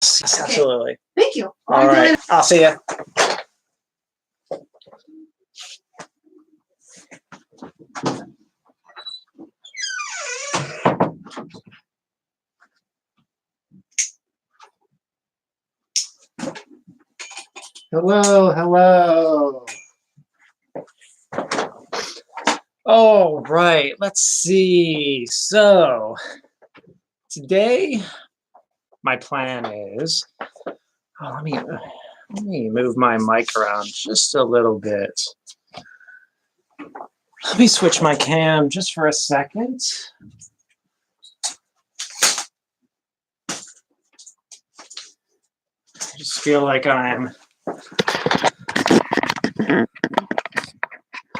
Yes, absolutely. Thank you. All right. I'll see you. Hello, hello. All right, let's see. So today, my plan is, let me move my mic around just a little bit. Let me switch my cam just for a second. I just feel like I'm,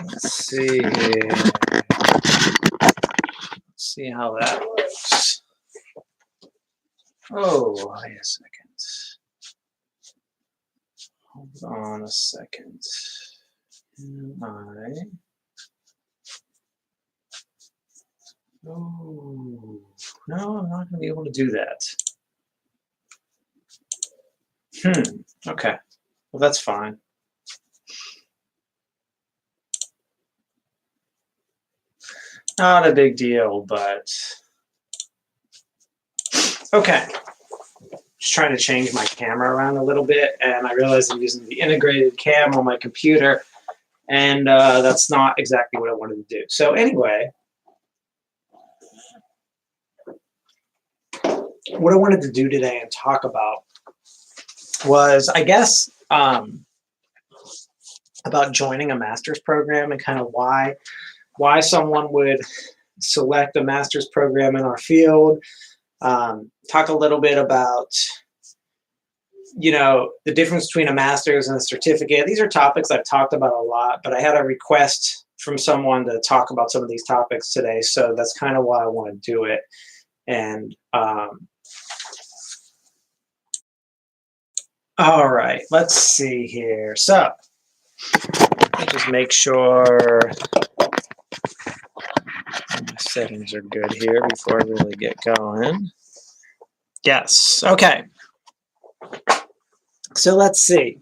let's see here. Let's see how that works. Oh, wait a second. Hold on a second. Oh, no, I'm not going to be able to do that. Okay. Well, that's fine. Not a big deal, but okay. Just trying to change my camera around a little bit, and I realized I'm using the integrated cam on my computer, and that's not exactly what I wanted to do. So anyway, what I wanted to do today and talk about was, I guess, about joining a master's program and kind of why someone would select a master's program in our field. Talk a little bit about, you know, the difference between a master's and a certificate. These are topics I've talked about a lot, but I had a request from someone to talk about some of these topics today, so that's kind of why I want to do it. And all right, let's see here. So let me just make sure my settings are good here before I really get going. Yes, okay. So let's see.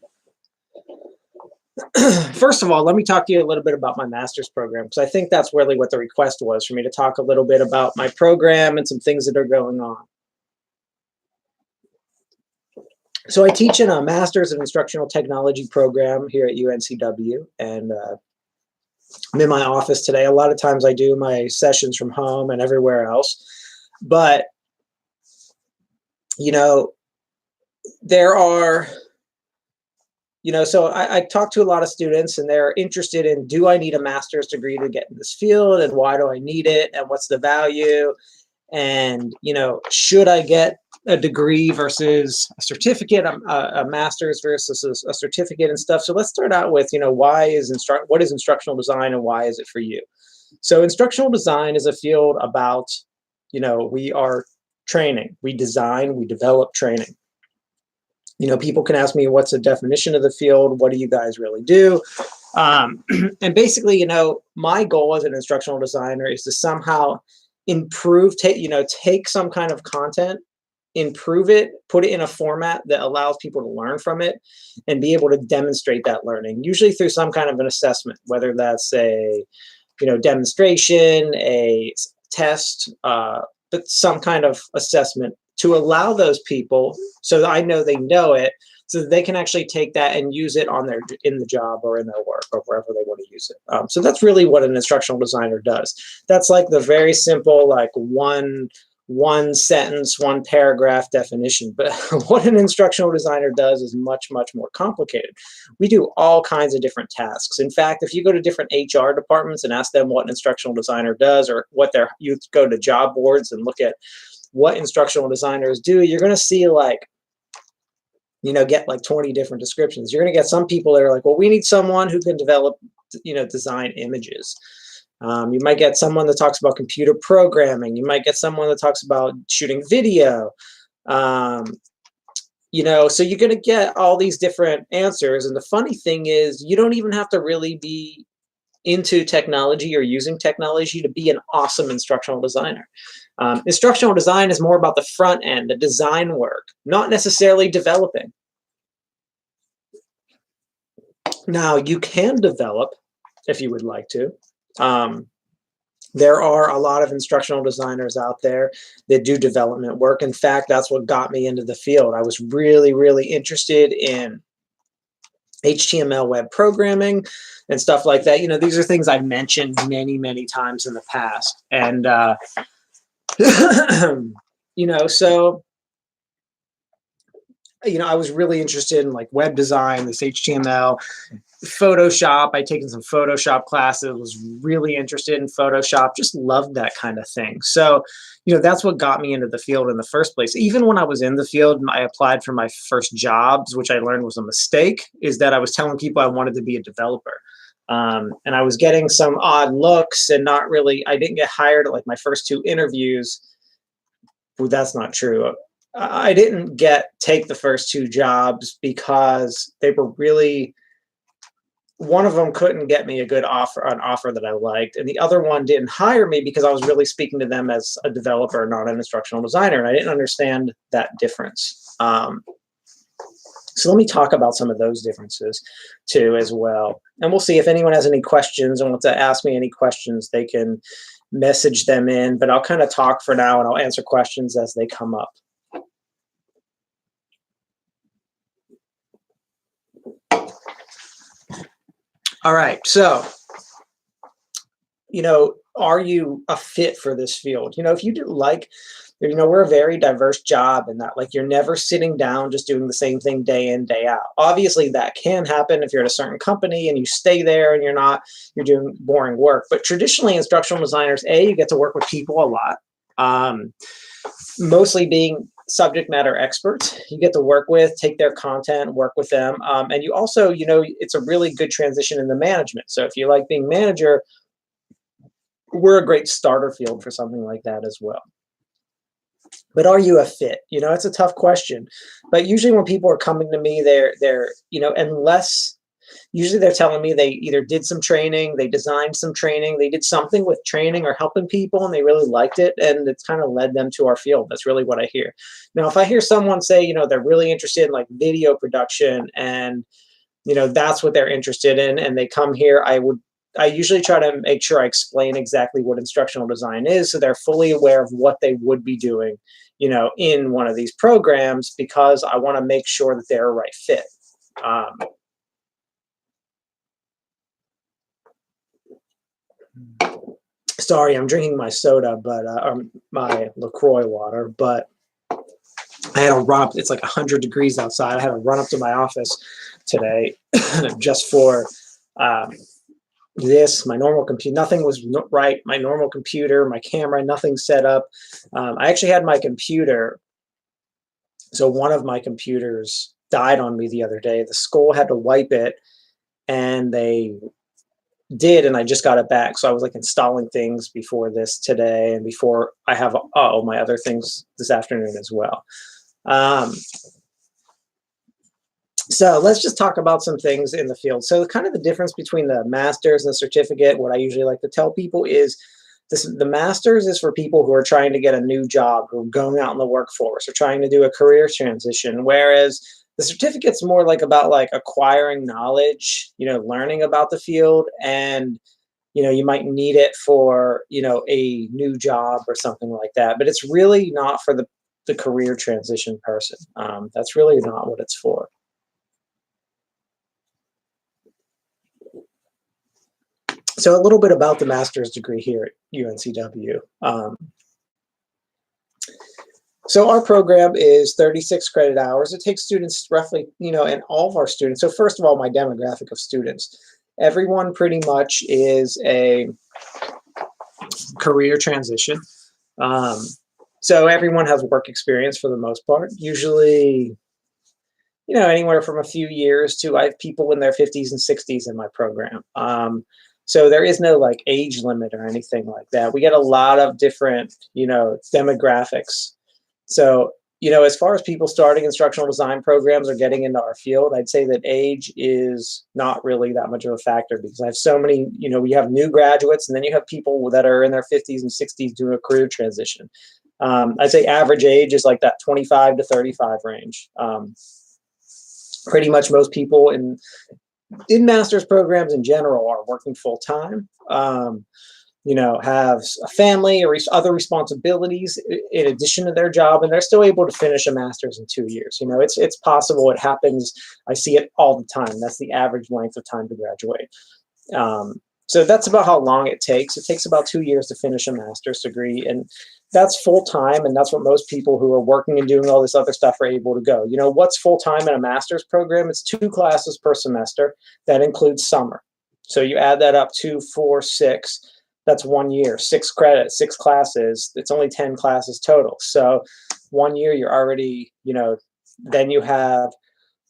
First of all, let me talk to you a little bit about my master's program, because I think that's really what the request was, for me to talk a little bit about my program and some things that are going on. So I teach in a Master's of Instructional Technology program here at UNCW, and I'm in my office today. A lot of times I do my sessions from home and everywhere else, but, you know, there are, you know, so I talk to a lot of students, and they're interested in, do I need a master's degree to get in this field, and why do I need it, and what's the value, and, you know, should I get a degree versus a certificate, a master's versus a certificate and stuff. So let's start out with, you know, what is instructional design, and why is it for you? So instructional design is a field about, you know, we are training, we design, we develop training. You know, people can ask me, what's the definition of the field? What do you guys really do? And basically, you know, my goal as an instructional designer is to somehow improve, take some kind of content, improve it, put it in a format that allows people to learn from it, and be able to demonstrate that learning, usually through some kind of an assessment, whether that's a, you know, demonstration, a test, but some kind of assessment to allow those people, so that I know they know it, so that they can actually take that and use it in the job or in their work or wherever they want to use it. So that's really what an instructional designer does. That's like the very simple, like one sentence, one paragraph definition. But what an instructional designer does is much, much more complicated. We do all kinds of different tasks. In fact, if you go to different HR departments and ask them what an instructional designer does, or you go to job boards and look at what instructional designers do, you're going to see, like, you know, get like 20 different descriptions. You're going to get some people that are like, well, we need someone who can develop, you know, design images. You might get someone that talks about computer programming. You might get someone that talks about shooting video. You know, so you're going to get all these different answers. And the funny thing is, you don't even have to really be into technology or using technology to be an awesome instructional designer. Instructional design is more about the front end, the design work, not necessarily developing. Now, you can develop if you would like to. There are a lot of instructional designers out there that do development work. In fact, that's what got me into the field. I was really, really interested in HTML web programming and stuff like that. You know, these are things I've mentioned many, many times in the past. And, you know, so, you know, I was really interested in like web design, this HTML, Photoshop. I'd taken some Photoshop classes, was really interested in Photoshop, just loved that kind of thing. So, you know, that's what got me into the field in the first place. Even when I was in the field and I applied for my first jobs, which I learned was a mistake, is that I was telling people I wanted to be a developer. And I was getting some odd looks and not really, I didn't get hired at like my first 2 interviews. Well, that's not true. I didn't take the first 2 jobs because they were really, one of them couldn't get me an offer that I liked, and the other one didn't hire me because I was really speaking to them as a developer, not an instructional designer, and I didn't understand that difference. So let me talk about some of those differences too as well, and we'll see if anyone has any questions and wants to ask me any questions. They can message them in, but I'll kind of talk for now and I'll answer questions as they come up. All right, so, you know, are you a fit for this field? You know, if you do like, you know, we're a very diverse job in that, like, you're never sitting down just doing the same thing day in, day out. Obviously, that can happen if you're at a certain company and you stay there and you're doing boring work. But traditionally, instructional designers, you get to work with people a lot. Mostly being subject matter experts, you get to work with, take their content, work with them. And you also, you know, it's a really good transition in the management. So if you like being manager, we're a great starter field for something like that as well. But are you a fit? You know, it's a tough question. But usually when people are coming to me, they're, you know, usually they're telling me they either did some training, they designed some training, they did something with training or helping people and they really liked it, and it's kind of led them to our field. That's really what I hear. Now, if I hear someone say, you know, they're really interested in like video production and, you know, that's what they're interested in, and they come here, I usually try to make sure I explain exactly what instructional design is so they're fully aware of what they would be doing, you know, in one of these programs, because I want to make sure that they're a right fit. Sorry, I'm drinking my soda, but my LaCroix water, but I had to run up. It's like 100 degrees outside. I had to run up to my office today just for this. My normal computer, nothing was right. My normal computer, my camera, nothing set up. I actually had my computer. So one of my computers died on me the other day. The school had to wipe it, and they did, and I just got it back. So I was like installing things before this today, and before I have my other things this afternoon as well. So let's just talk about some things in the field. So kind of the difference between the master's and the certificate, what I usually like to tell people is the master's is for people who are trying to get a new job, who are going out in the workforce or trying to do a career transition, whereas the certificate's more like about like acquiring knowledge, you know, learning about the field, and, you know, you might need it for, you know, a new job or something like that. But it's really not for the career transition person. That's really not what it's for. So a little bit about the master's degree here at UNCW. So our program is 36 credit hours. It takes students roughly, you know, and all of our students. So first of all, my demographic of students, everyone pretty much is a career transition. So everyone has work experience for the most part, usually, you know, anywhere from a few years to, I have people in their 50s and 60s in my program. So there is no like age limit or anything like that. We get a lot of different, you know, demographics. So As far as people starting instructional design programs or getting into our field, I'd say that age is not really that much of a factor because I have so many, we have new graduates and then you have people that are in their 50s and 60s doing a career transition. I'd say average age is like that 25 to 35 range. Pretty much most people in master's programs in general are working full time. Have a family or other responsibilities in addition to their job, and they're still able to finish a master's in 2 years. It's possible. It happens. I see it all the time. That's the average length of time to graduate. So that's about how long it takes. It takes about 2 years to finish a master's degree, and that's full time. And that's what most people who are working and doing all this other stuff are able to go. What's full time in a master's program? It's 2 classes per semester. That includes summer. So you add that up, 2, 4, 6. That's 1 year, 6 credits, 6 classes. It's only 10 classes total. So 1 year, you're already, then you have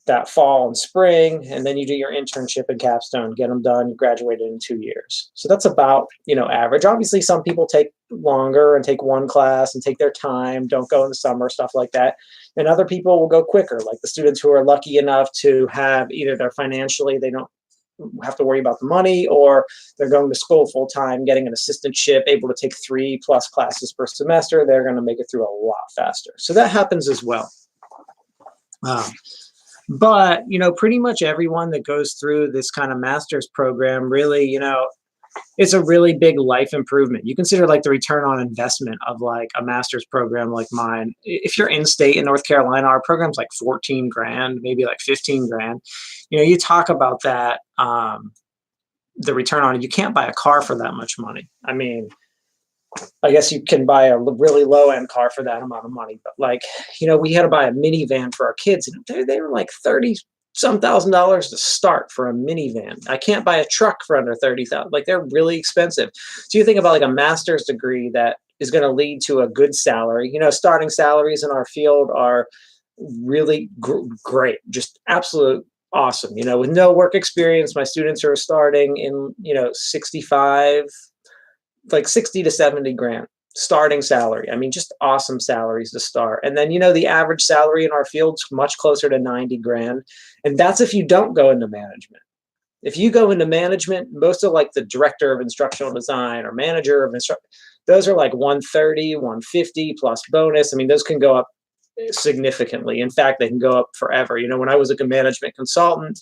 that fall and spring, and then you do your internship and capstone, get them done, you graduated in 2 years. So that's about, average. Obviously, some people take longer and take one class and take their time, don't go in the summer, stuff like that. And other people will go quicker, like the students who are lucky enough to have either they're financially, they don't have to worry about the money, or they're going to school full time, getting an assistantship, able to take 3+ classes per semester. They're going to make it through a lot faster. So that happens as well. But, pretty much everyone that goes through this kind of master's program really, it's a really big life improvement. You consider like the return on investment of like a master's program like mine. If you're in state in North Carolina, our program's like 14 grand, maybe like 15 grand. You talk about that, the return on it. You can't buy a car for that much money. I mean, I guess you can buy a really low end car for that amount of money, but like, we had to buy a minivan for our kids, and they were like 30 some $1,000s to start for a minivan. I can't buy a truck for under 30,000. Like, they're really expensive. So you think about like a master's degree that is going to lead to a good salary. Starting salaries in our field are really great, just absolute awesome. With no work experience, my students are starting in 65, like 60 to 70 grand starting salary. I mean, just awesome salaries to start. And then, the average salary in our field's much closer to 90 grand. And that's if you don't go into management. If you go into management, most of like the director of instructional design or manager of those are like 130, 150 plus bonus. I mean, those can go up significantly. In fact, they can go up forever. When I was a management consultant,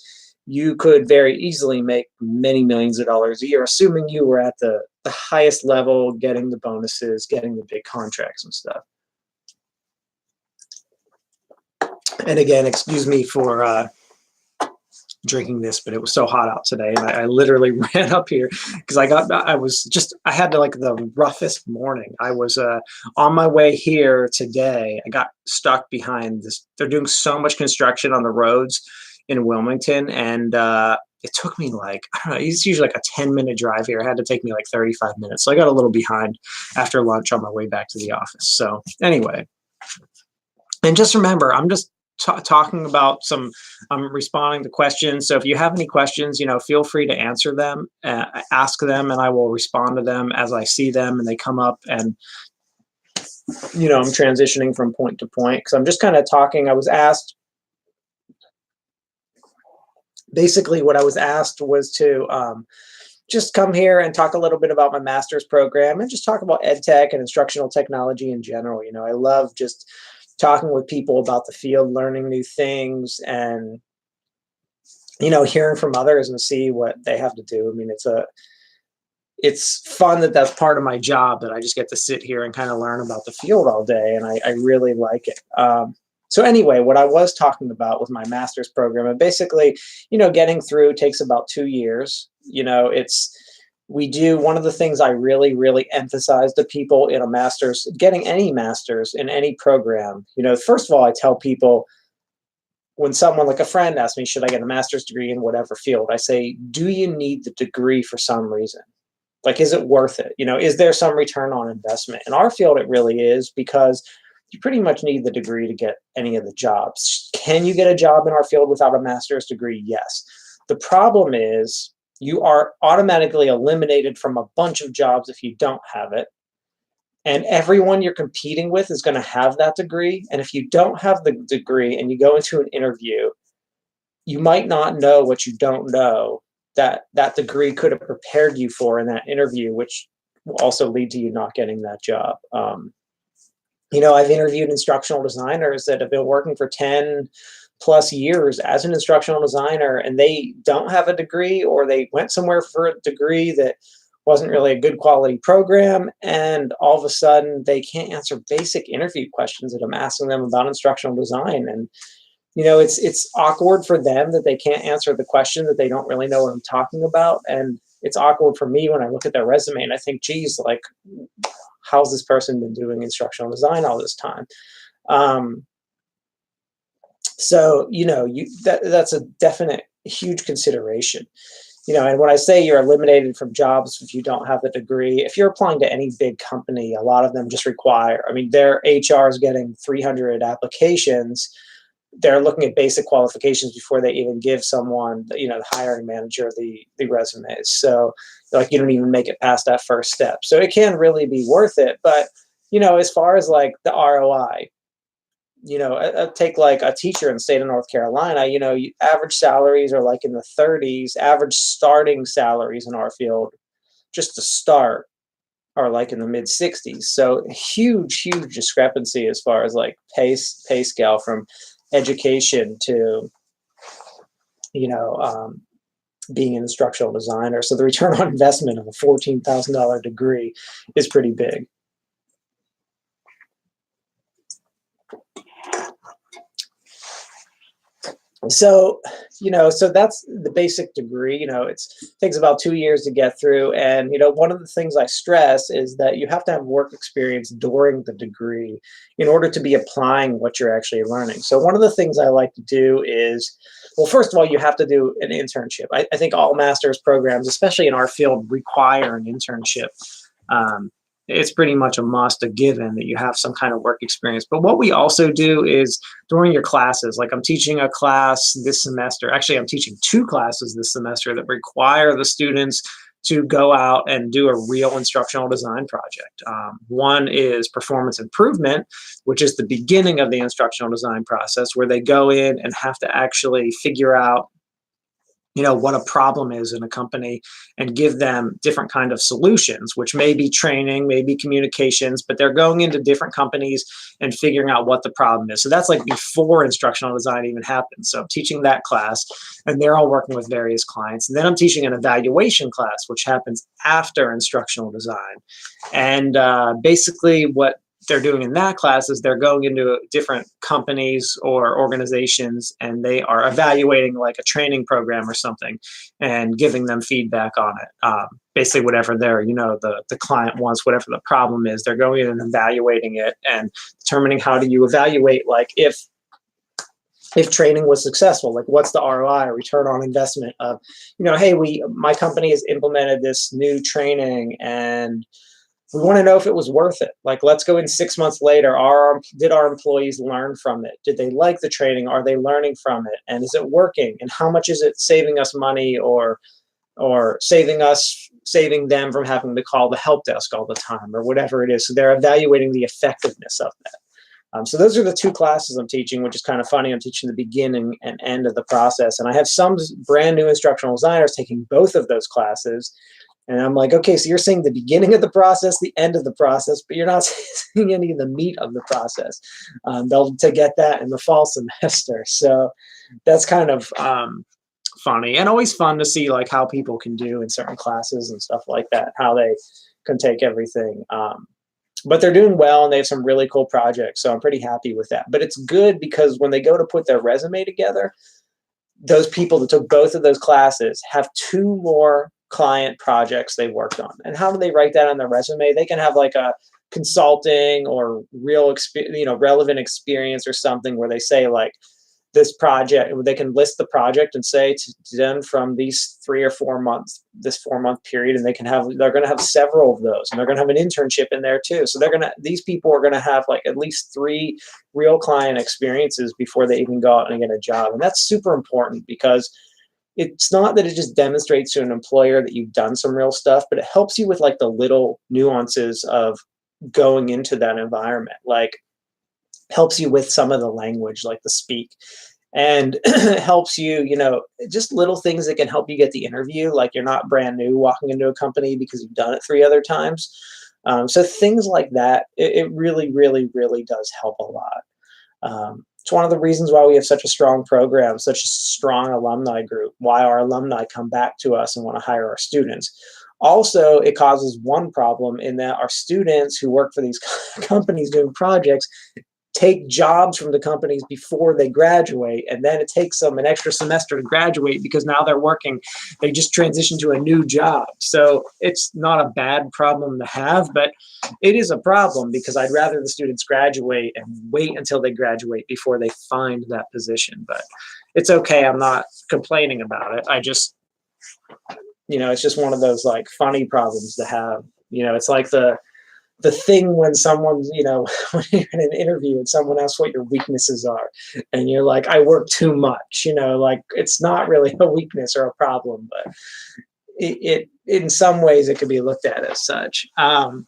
you could very easily make many millions of dollars a year, assuming you were at the highest level, getting the bonuses, getting the big contracts and stuff. And again, excuse me for drinking this, but it was so hot out today, and I literally ran up here because I had like the roughest morning. I was on my way here today. I got stuck behind this. They're doing so much construction on the roads in Wilmington, and it took me like, I don't know, it's usually like a 10-minute drive here. It had to take me like 35 minutes. So I got a little behind after lunch on my way back to the office. So anyway, and just remember, I'm just talking about I'm responding to questions. So if you have any questions, feel free to answer them, ask them, and I will respond to them as I see them and they come up. And, I'm transitioning from point to point because I'm just kind of talking. I was asked, basically what I was asked was to just come here and talk a little bit about my master's program and just talk about Edtech and instructional technology in general. I love just talking with people about the field, learning new things, and, hearing from others and see what they have to do. I mean, it's fun that's part of my job, that I just get to sit here and kind of learn about the field all day. And I really like it. So anyway, what I was talking about was my master's program, and basically, getting through takes about 2 years. One of the things I really, really emphasize to people in a master's, getting any master's in any program, first of all, I tell people, when someone like a friend asks me, should I get a master's degree in whatever field? I say, do you need the degree for some reason? Like, is it worth it? Is there some return on investment? In our field, it really is, because you pretty much need the degree to get any of the jobs. Can you get a job in our field without a master's degree? Yes. The problem is you are automatically eliminated from a bunch of jobs if you don't have it. And everyone you're competing with is going to have that degree. And if you don't have the degree and you go into an interview, you might not know what you don't know that that degree could have prepared you for in that interview, which will also lead to you not getting that job. I've interviewed instructional designers that have been working for 10 plus years as an instructional designer, and they don't have a degree, or they went somewhere for a degree that wasn't really a good quality program. And all of a sudden they can't answer basic interview questions that I'm asking them about instructional design. And it's awkward for them that they can't answer the question, that they don't really know what I'm talking about. And it's awkward for me when I look at their resume and I think, geez, like, how's this person been doing instructional design all this time? So that's a definite huge consideration. And when I say you're eliminated from jobs if you don't have the degree, if you're applying to any big company, a lot of them just require, I mean, their HR is getting 300 applications. They're looking at basic qualifications before they even give someone, the hiring manager, the resumes. So like, you don't even make it past that first step. So it can really be worth it. But, as far as like the ROI, take like a teacher in the state of North Carolina, average salaries are like in the 30s, average starting salaries in our field, just to start, are like in the mid 60s. So huge discrepancy as far as like pay scale from education to, being an instructional designer. So the return on investment of a $14,000 degree is pretty big. So, so that's the basic degree. It takes about 2 years to get through. And, one of the things I stress is that you have to have work experience during the degree in order to be applying what you're actually learning. So one of the things I like to do is, well, first of all, you have to do an internship. I think all master's programs, especially in our field, require an internship. It's pretty much a must, a given, that you have some kind of work experience. But what we also do is during your classes, like I'm teaching a class this semester, actually I'm teaching 2 classes this semester that require the students to go out and do a real instructional design project. One is performance improvement, which is the beginning of the instructional design process, where they go in and have to actually figure out what a problem is in a company and give them different kind of solutions, which may be training, maybe communications, but they're going into different companies and figuring out what the problem is. So that's like before instructional design even happens. So I'm teaching that class, and they're all working with various clients. And then I'm teaching an evaluation class, which happens after instructional design. And basically what they're doing in that class is they're going into different companies or organizations, and they are evaluating like a training program or something and giving them feedback on it. Basically whatever the client wants, whatever the problem is, they're going in and evaluating it and determining how do you evaluate, like if training was successful, like what's the ROI, return on investment of, hey, my company has implemented this new training and we want to know if it was worth it. Like, let's go in 6 months later. Did our employees learn from it? Did they like the training? Are they learning from it? And is it working? And how much is it saving us money or saving them from having to call the help desk all the time or whatever it is? So they're evaluating the effectiveness of that. So those are the 2 classes I'm teaching, which is kind of funny. I'm teaching the beginning and end of the process. And I have some brand new instructional designers taking both of those classes. And I'm like, okay, so you're saying the beginning of the process, the end of the process, but you're not seeing any of the meat of the process. They'll to get that in the fall semester. So that's kind of funny, and always fun to see like how people can do in certain classes and stuff like that, how they can take everything. But they're doing well, and they have some really cool projects. So I'm pretty happy with that. But it's good because when they go to put their resume together, those people that took both of those classes have 2 more client projects they worked on. And how do they write that on their resume? They can have like a consulting or relevant experience or something where they say like this project, they can list the project and say to them from these 3 or 4 months, this 4-month period, and they're going to have several of those, and they're going to have an internship in there too. So these people are going to have like at least 3 real client experiences before they even go out and get a job. And that's super important because it's not that it just demonstrates to an employer that you've done some real stuff, but it helps you with like the little nuances of going into that environment, like helps you with some of the language, like the speak, and helps you, just little things that can help you get the interview. Like you're not brand new walking into a company because you've done it 3 other times. So things like that, it really, really, really does help a lot. It's one of the reasons why we have such a strong program, such a strong alumni group, why our alumni come back to us and want to hire our students. Also, it causes one problem in that our students who work for these companies doing projects take jobs from the companies before they graduate, and then it takes them an extra semester to graduate because now they're working, they just transition to a new job. So it's not a bad problem to have, but it is a problem because I'd rather the students graduate and wait until they graduate before they find that position. But it's okay, I'm not complaining about it. I just, it's just one of those like funny problems to have. It's like the thing when someone's, when you're in an interview and someone asks what your weaknesses are, and you're like, I work too much, like it's not really a weakness or a problem, but it in some ways it could be looked at as such. So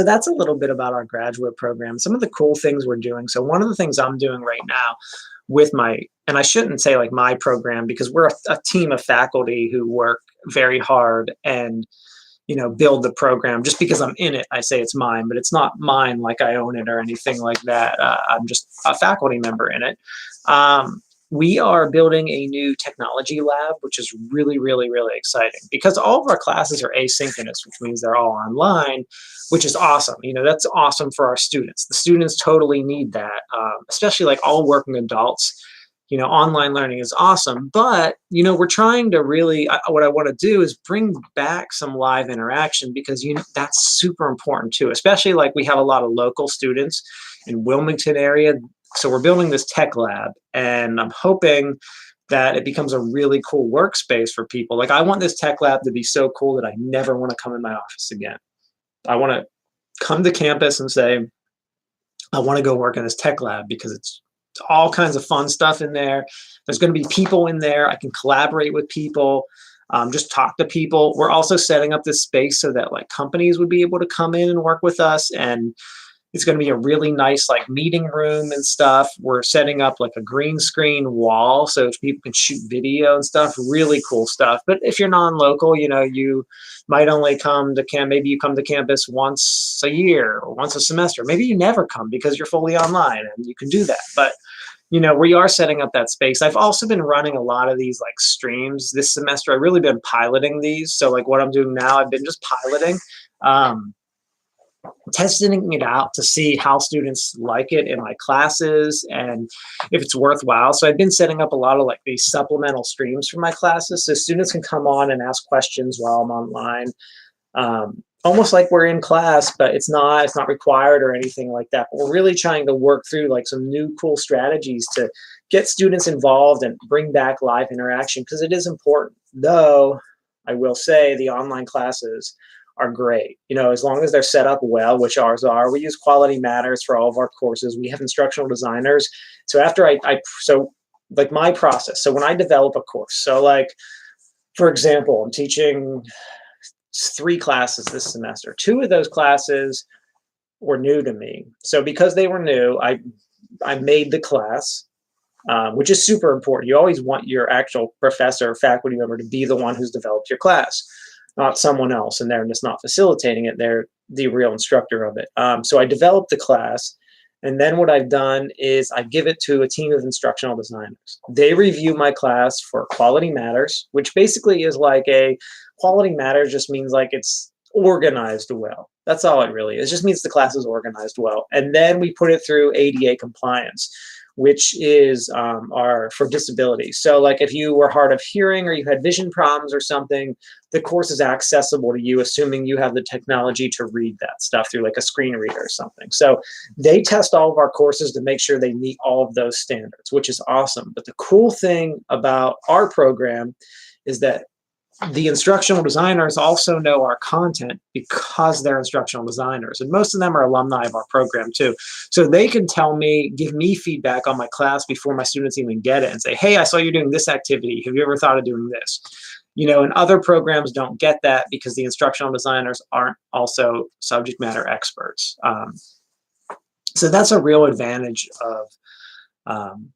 that's a little bit about our graduate program. Some of the cool things we're doing. So one of the things I'm doing right now with and I shouldn't say like my program, because we're a team of faculty who work very hard and build the program. Just because I'm in it, I say it's mine, but it's not mine like I own it or anything like that. I'm just a faculty member in it. We are building a new technology lab, which is really, really, really exciting because all of our classes are asynchronous, which means they're all online, which is awesome. That's awesome for our students. The students totally need that, especially like all working adults. Online learning is awesome, but, we're trying to really, what I want to do is bring back some live interaction because, that's super important too, especially like we have a lot of local students in Wilmington area. So we're building this tech lab and I'm hoping that it becomes a really cool workspace for people. Like I want this tech lab to be so cool that I never want to come in my office again. I want to come to campus and say, I want to go work in this tech lab because it's all kinds of fun stuff in there. There's going to be people in there. I can collaborate with people, just talk to people. We're also setting up this space so that like companies would be able to come in and work with us. And it's going to be a really nice like meeting room and stuff. We're setting up like a green screen wall so people can shoot video and stuff, really cool stuff. But if you're non-local, you might only come to maybe you come to campus once a year or once a semester. Maybe you never come because you're fully online and you can do that. But we are setting up that space. I've also been running a lot of these like streams this semester. I've really been piloting these. So like what I'm doing now, I've been just piloting. Testing it out to see how students like it in my classes and if it's worthwhile. So I've been setting up a lot of like these supplemental streams for my classes so students can come on and ask questions while I'm online. Almost like we're in class, but it's not required or anything like that. But we're really trying to work through like some new cool strategies to get students involved and bring back live interaction because it is important. Though I will say the online classes are great. As long as they're set up well, which ours are. We use Quality Matters for all of our courses. We have instructional designers. So after so like my process. So when I develop a course, so like, for example, I'm teaching 3 classes this semester. 2 of those classes were new to me. So because they were new, I made the class, which is super important. You always want your actual professor or faculty member to be the one who's developed your class, not someone else, and they're just not facilitating it. They're the real instructor of it. So I developed the class, and then what I've done is I give it to a team of instructional designers. They review my class for Quality Matters, which basically is like Quality Matters just means like it's organized well. That's all it really is. It just means the class is organized well. And then we put it through ADA compliance, which is for disability. So like if you were hard of hearing or you had vision problems or something, the course is accessible to you, assuming you have the technology to read that stuff through like a screen reader or something. So they test all of our courses to make sure they meet all of those standards, which is awesome. But the cool thing about our program is that the instructional designers also know our content because they're instructional designers. And most of them are alumni of our program too. So they can give me feedback on my class before my students even get it and say, hey, I saw you doing this activity. Have you ever thought of doing this? And other programs don't get that because the instructional designers aren't also subject matter experts. So that's a real advantage of um,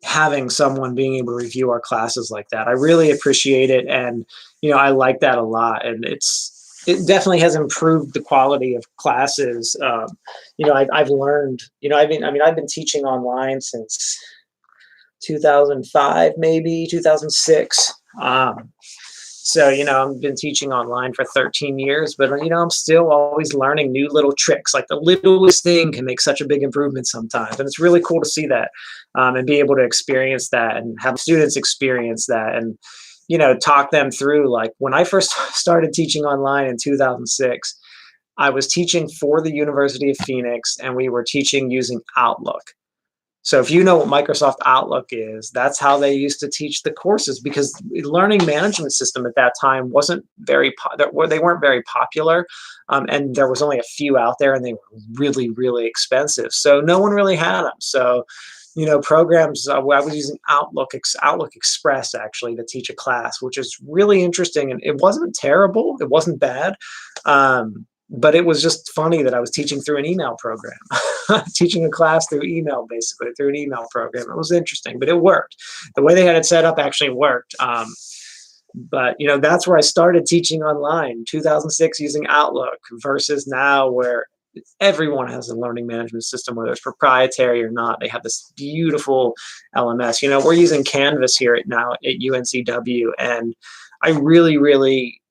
having someone being able to review our classes like that. I really appreciate it, and I like that a lot, and it definitely has improved the quality of classes. I've learned. I've been teaching online since 2005, maybe 2006. So, I've been teaching online for 13 years, but, I'm still always learning new little tricks. Like the littlest thing can make such a big improvement sometimes. And it's really cool to see that and be able to experience that and have students experience that and, talk them through. Like when I first started teaching online in 2006, I was teaching for the University of Phoenix and we were teaching using Outlook. So if you know what Microsoft Outlook is, that's how they used to teach the courses because the learning management system at that time wasn't they weren't very popular, and there was only a few out there, and they were really, really expensive. So no one really had them. So programs. I was using Outlook Express actually to teach a class, which is really interesting, and it wasn't terrible. It wasn't bad. But it was just funny that I was teaching through an email program, teaching a class through email, basically through an email program. It was interesting, but it worked. The way they had it set up actually worked. But that's where I started teaching online, 2006, using Outlook versus now where everyone has a learning management system, whether it's proprietary or not. They have this beautiful LMS. We're using Canvas here now at UNCW, and I really, really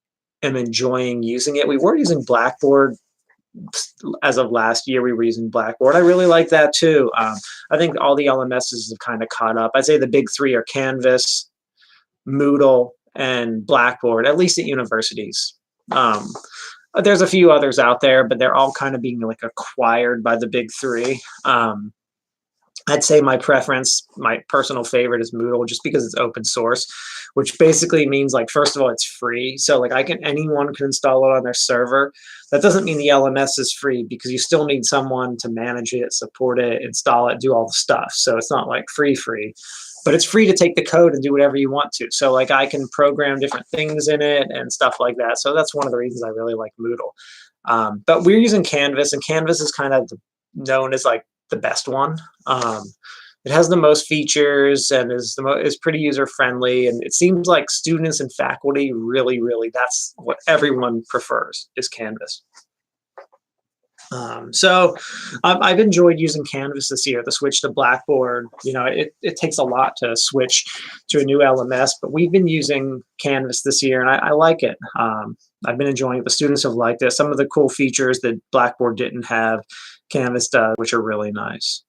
am enjoying using it. We were using Blackboard as of last year. We were using Blackboard. I really like that too. I think all the LMSs have kind of caught up. I'd say the big three are Canvas, Moodle, and Blackboard, at least at universities. There's a few others out there, but they're all kind of being like acquired by the big three. I'd say my personal favorite is Moodle, just because it's open source, which basically means, like, first of all, it's free. So like anyone can install it on their server. That doesn't mean the LMS is free because you still need someone to manage it, support it, install it, do all the stuff. So it's not like free, but it's free to take the code and do whatever you want to. So like I can program different things in it and stuff like that. So that's one of the reasons I really like Moodle. But we're using Canvas, and Canvas is kind of known as like the best one. It has the most features and is pretty user friendly, and it seems like students and faculty really, really, that's what everyone prefers is Canvas. So I've enjoyed using Canvas this year. The switch to Blackboard, it takes a lot to switch to a new LMS, but we've been using Canvas this year, and I like it. I've been enjoying it. The students have liked it. Some of the cool features that Blackboard didn't have, Canvas does, which are really nice.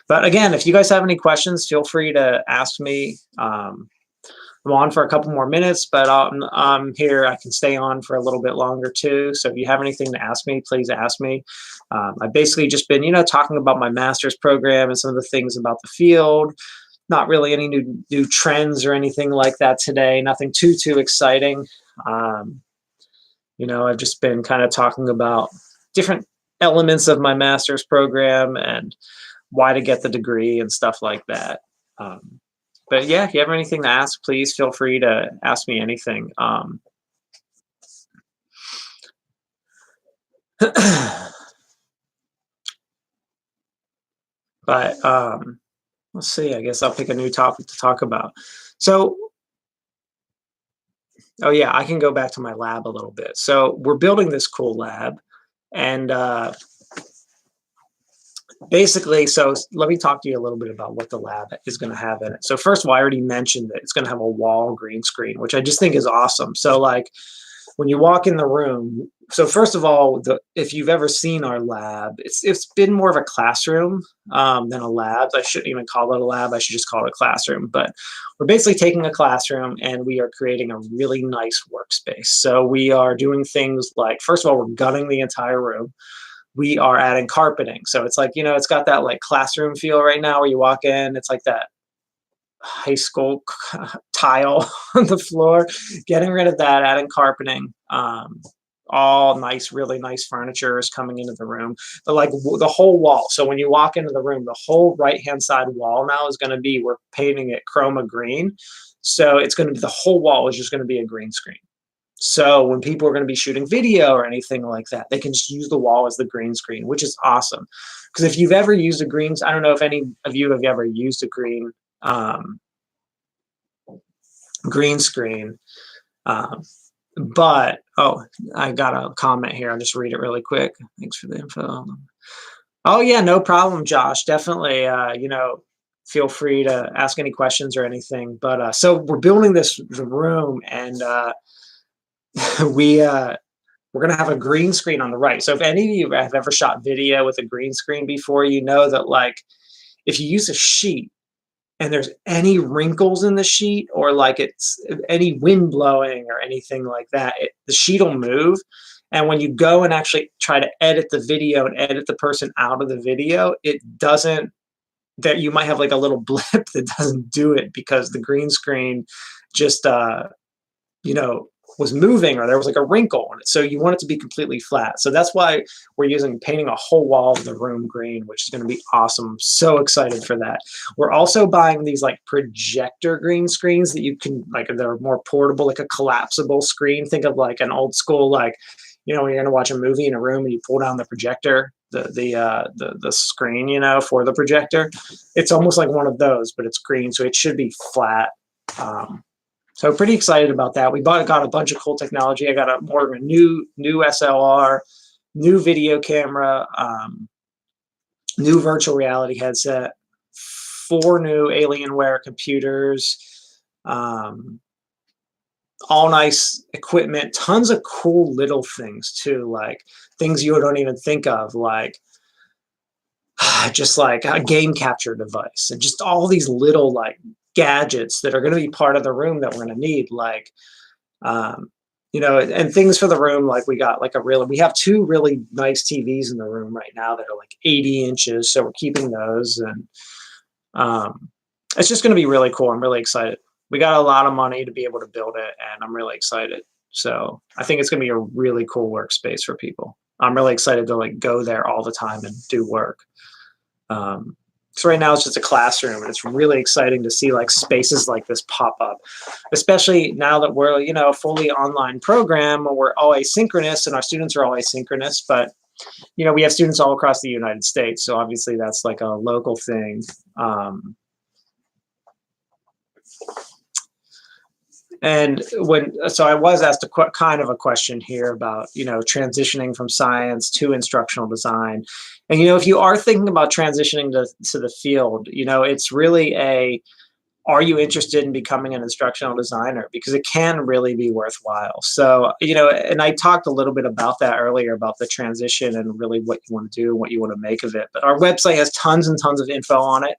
But again, if you guys have any questions, feel free to ask me. I'm on for a couple more minutes, but I'm here. I can stay on for a little bit longer too. So if you have anything to ask me, please ask me. I've basically just been, talking about my master's program and some of the things about the field. Not really any new trends or anything like that today. Nothing too exciting. I've just been kind of talking about different elements of my master's program and why to get the degree and stuff like that. But yeah, if you have anything to ask, please feel free to ask me anything. But let's see, I guess I'll pick a new topic to talk about. So, oh yeah, I can go back to my lab a little bit. So we're building this cool lab, and basically, so let me talk to you a little bit about what the lab is going to have in it. So first of all, I already mentioned that it's going to have a wall green screen, which I just think is awesome. So like when you walk in the room, so first of all, if you've ever seen our lab, it's been more of a classroom than a lab. I shouldn't even call it a lab. I should just call it a classroom. But we're basically taking a classroom and we are creating a really nice workspace. So we are doing things like, first of all, we're gutting the entire room. We are adding carpeting. So it's like, it's got that like classroom feel right now where you walk in, it's like that high school tile on the floor, getting rid of that, adding carpeting. all nice, really nice furniture is coming into the room, but like the whole wall. So when you walk into the room, the whole right-hand side wall now is going to be, we're painting it chroma green. So it's going to be, the whole wall is just going to be a green screen. So when people are going to be shooting video or anything like that, they can just use the wall as the green screen, which is awesome. Because if you've ever used a green, I don't know if any of you have ever used a green screen, but oh, I got a comment here. I'll just read it really quick. Thanks for the info. Oh yeah, no problem, Josh. Definitely, feel free to ask any questions or anything. But so we're building this room, and we're gonna have a green screen on the right. So if any of you have ever shot video with a green screen before, you know that like if you use a sheet and there's any wrinkles in the sheet, or like it's any wind blowing or anything like that, the sheet will move. And when you go and actually try to edit the video and edit the person out of the video, it doesn't, that you might have like a little blip that doesn't do it because the green screen just, was moving, or there was like a wrinkle on it. So you want it to be completely flat. So that's why we're painting a whole wall of the room green, which is going to be awesome. I'm so excited for that. We're also buying these like projector green screens that you can, like, they're more portable, like a collapsible screen. Think of like an old school, like, when you're going to watch a movie in a room and you pull down the projector, the screen, for the projector. It's almost like one of those, but it's green, so it should be flat. So pretty excited about that. We got a bunch of cool technology. I got a new SLR, new video camera, new virtual reality headset, 4 new Alienware computers, all nice equipment, tons of cool little things too, like things you don't even think of, like just like a game capture device, and just all these little like gadgets that are going to be part of the room that we're going to need, like and things for the room. Like we have 2 really nice TVs in the room right now that are like 80 inches, so we're keeping those, and it's just going to be really cool. I'm really excited. We got a lot of money to be able to build it, and I'm really excited. So I think it's going to be a really cool workspace for people. I'm really excited to like go there all the time and do work. So right now it's just a classroom, and it's really exciting to see like spaces like this pop up, especially now that we're, a fully online program. We're all asynchronous, and our students are all asynchronous, but we have students all across the United States. So obviously that's like a local thing. And so I was asked kind of a question here about, transitioning from science to instructional design. And, if you are thinking about transitioning to the field, it's really are you interested in becoming an instructional designer? Because it can really be worthwhile. So, and I talked a little bit about that earlier, about the transition and really what you want to do and what you want to make of it. But our website has tons and tons of info on it.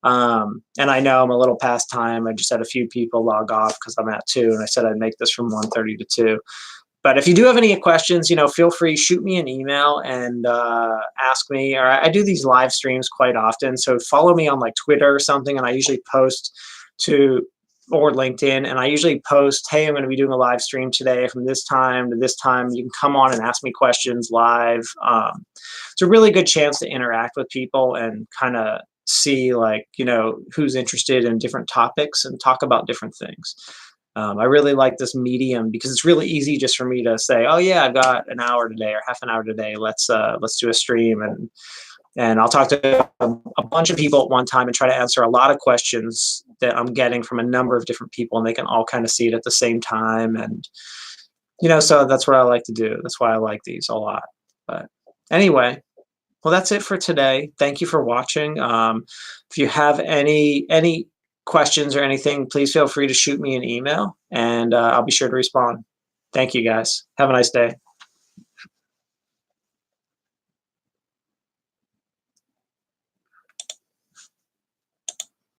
And I know I'm a little past time. I just had a few people log off because I'm at 2, and I said I'd make this from 1:30 to 2. But if you do have any questions, feel free, shoot me an email and ask me. Or I do these live streams quite often, so follow me on like Twitter or something, and I usually post or LinkedIn, and I usually post, hey, I'm going to be doing a live stream today from this time to this time. You can come on and ask me questions live. It's a really good chance to interact with people and kind of see like, who's interested in different topics and talk about different things. I really like this medium because it's really easy just for me to say, oh yeah, I've got an hour today or half an hour today. Let's do a stream, and I'll talk to a bunch of people at one time and try to answer a lot of questions that I'm getting from a number of different people, and they can all kind of see it at the same time. And, so that's what I like to do. That's why I like these a lot. But anyway, well, that's it for today. Thank you for watching. If you have any questions or anything, please feel free to shoot me an email, and I'll be sure to respond. Thank you, guys. Have a nice day.